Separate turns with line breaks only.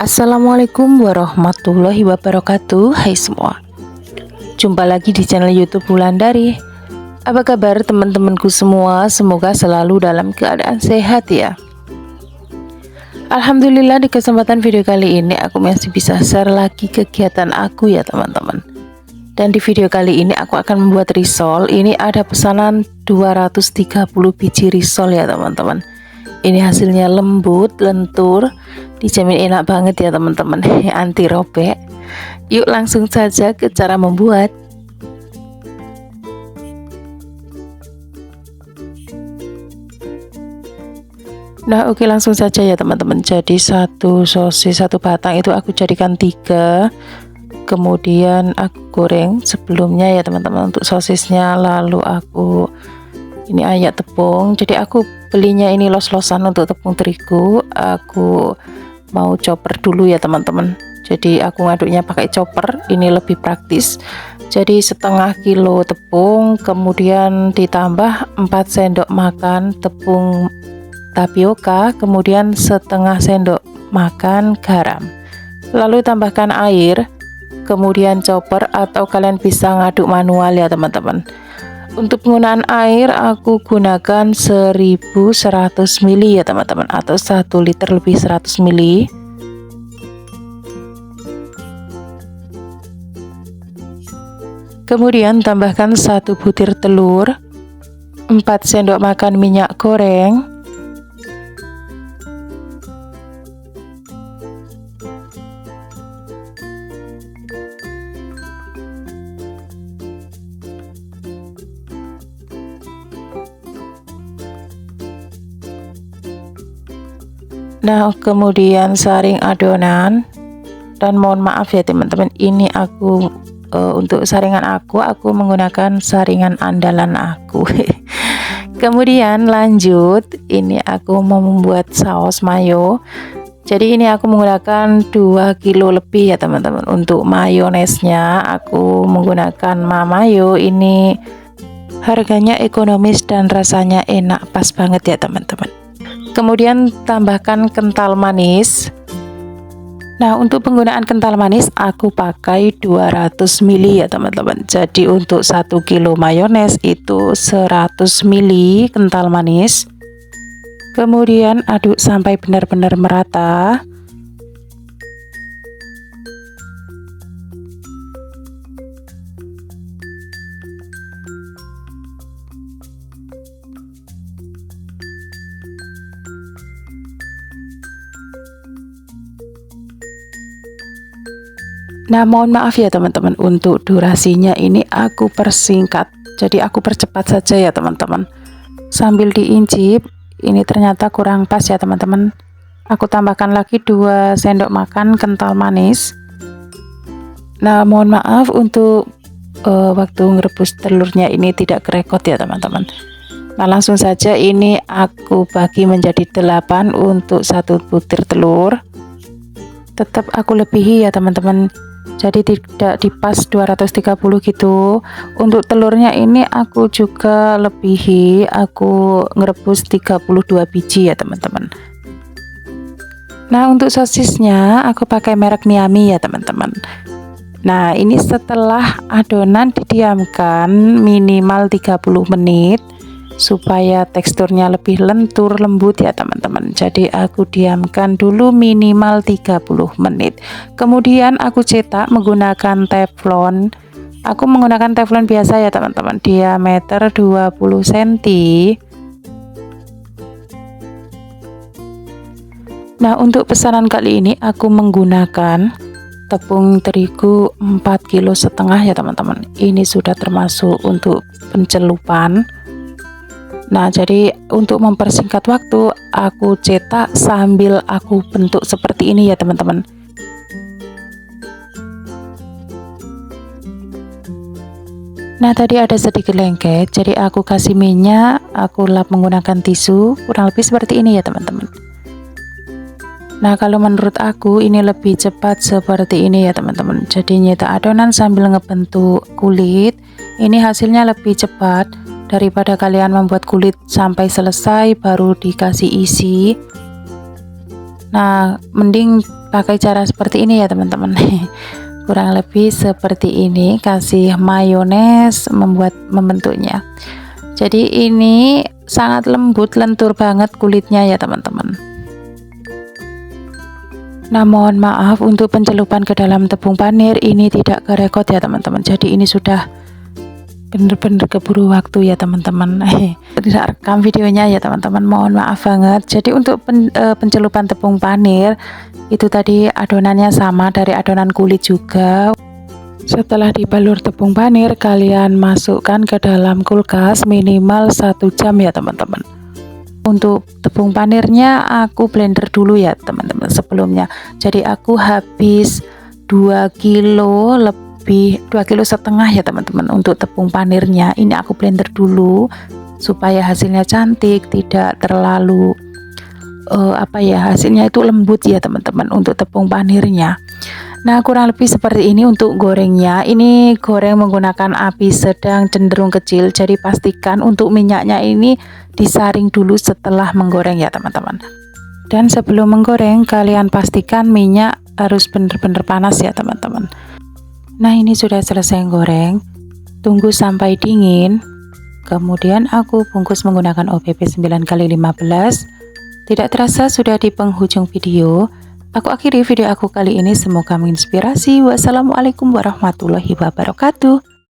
Assalamualaikum warahmatullahi wabarakatuh. Hai semua, jumpa lagi di channel YouTube Wulandari. Apa kabar teman-temanku semua? Semoga selalu dalam keadaan sehat ya. Alhamdulillah, di kesempatan video kali ini aku masih bisa share lagi kegiatan aku ya teman-teman. Dan di video kali ini aku akan membuat risol. Ini ada pesanan 230 biji risol ya teman-teman. Ini hasilnya lembut, lentur, dijamin enak banget ya teman-teman, anti robek. Yuk langsung saja ke cara membuat. Nah oke, langsung saja ya teman-teman. Jadi satu sosis satu batang itu aku jadikan 3, kemudian aku goreng sebelumnya ya teman-teman untuk sosisnya. Lalu aku ini ayak tepung, jadi aku belinya ini los-losan untuk tepung terigu. Aku mau chopper dulu ya teman-teman, jadi aku ngaduknya pakai chopper, ini lebih praktis. Jadi setengah kilo tepung, kemudian ditambah 4 sendok makan tepung tapioka, kemudian setengah sendok makan garam, lalu tambahkan air, kemudian chopper atau kalian bisa ngaduk manual ya teman-teman. Untuk penggunaan air aku gunakan 1100 ml ya teman-teman, atau 1 liter lebih 100 ml. Kemudian tambahkan 1 butir telur, 4 sendok makan minyak goreng, nah kemudian saring adonan. Dan mohon maaf ya teman-teman, ini aku untuk saringan aku menggunakan saringan andalan aku. Kemudian lanjut, ini aku mau membuat saus mayo. Jadi ini aku menggunakan 2 kilo lebih ya teman-teman. Untuk mayonesnya aku menggunakan Mamayo, ini harganya ekonomis dan rasanya enak, pas banget ya teman-teman. Kemudian tambahkan kental manis. Nah untuk penggunaan kental manis aku pakai 200 ml ya teman-teman. Jadi untuk 1 kilo mayones itu 100 ml kental manis. Kemudian aduk sampai benar-benar merata. Nah mohon maaf ya teman-teman, untuk durasinya ini aku persingkat, jadi aku percepat saja ya teman-teman. Sambil diincip, ini ternyata kurang pas ya teman-teman. Aku tambahkan lagi 2 sendok makan kental manis. Nah mohon maaf untuk waktu ngerebus telurnya ini tidak kerekot ya teman-teman. Nah langsung saja ini aku bagi menjadi 8 untuk 1 butir telur. Tetap aku lebihi ya teman-teman, jadi tidak dipas 230 gitu. Untuk telurnya ini aku juga lebihi, aku ngerebus 32 biji ya teman-teman. Nah untuk sosisnya aku pakai merek Niami ya teman-teman. Nah ini setelah adonan didiamkan minimal 30 menit supaya teksturnya lebih lentur lembut ya teman-teman. Jadi aku diamkan dulu minimal 30 menit. Kemudian aku cetak menggunakan teflon. Aku menggunakan teflon biasa ya teman-teman, diameter 20 cm. Nah untuk pesanan kali ini aku menggunakan tepung terigu 4,5 kilo ya teman-teman. Ini sudah termasuk untuk pencelupan. Nah jadi untuk mempersingkat waktu aku cetak sambil aku bentuk seperti ini ya teman-teman. Nah tadi ada sedikit lengket, jadi aku kasih minyak, aku lap menggunakan tisu, kurang lebih seperti ini ya teman-teman. Nah kalau menurut aku ini lebih cepat seperti ini ya teman-teman. Jadi nyetak adonan sambil ngebentuk kulit, ini hasilnya lebih cepat daripada kalian membuat kulit sampai selesai baru dikasih isi. Nah mending pakai cara seperti ini ya teman-teman. Kurang lebih seperti ini, kasih mayones membentuknya. Jadi ini sangat lembut, lentur banget kulitnya ya teman-teman. Nah, mohon maaf untuk pencelupan ke dalam tepung panir ini tidak kerekod ya teman-teman. Jadi ini sudah bener-bener keburu waktu ya teman-teman. Tidak rekam videonya ya teman-teman, mohon maaf banget. Jadi untuk pencelupan tepung panir itu tadi adonannya sama dari adonan kulit juga. Setelah dibalur tepung panir, kalian masukkan ke dalam kulkas minimal 1 jam ya teman-teman. Untuk tepung panirnya aku blender dulu ya teman-teman sebelumnya. Jadi aku habis 2 kilo lebih, 2,5 kilo ya teman-teman untuk tepung panirnya. Ini aku blender dulu supaya hasilnya cantik, tidak terlalu hasilnya itu lembut ya teman-teman untuk tepung panirnya. Nah, kurang lebih seperti ini untuk gorengnya. Ini goreng menggunakan api sedang cenderung kecil, jadi pastikan untuk minyaknya ini disaring dulu setelah menggoreng ya teman-teman. Dan sebelum menggoreng kalian pastikan minyak harus benar-benar panas ya teman-teman. Nah, ini sudah selesai goreng, tunggu sampai dingin. Kemudian aku bungkus menggunakan OPP 9x15. Tidak terasa sudah di penghujung video. Aku akhiri video aku kali ini, semoga menginspirasi. Wassalamualaikum warahmatullahi wabarakatuh.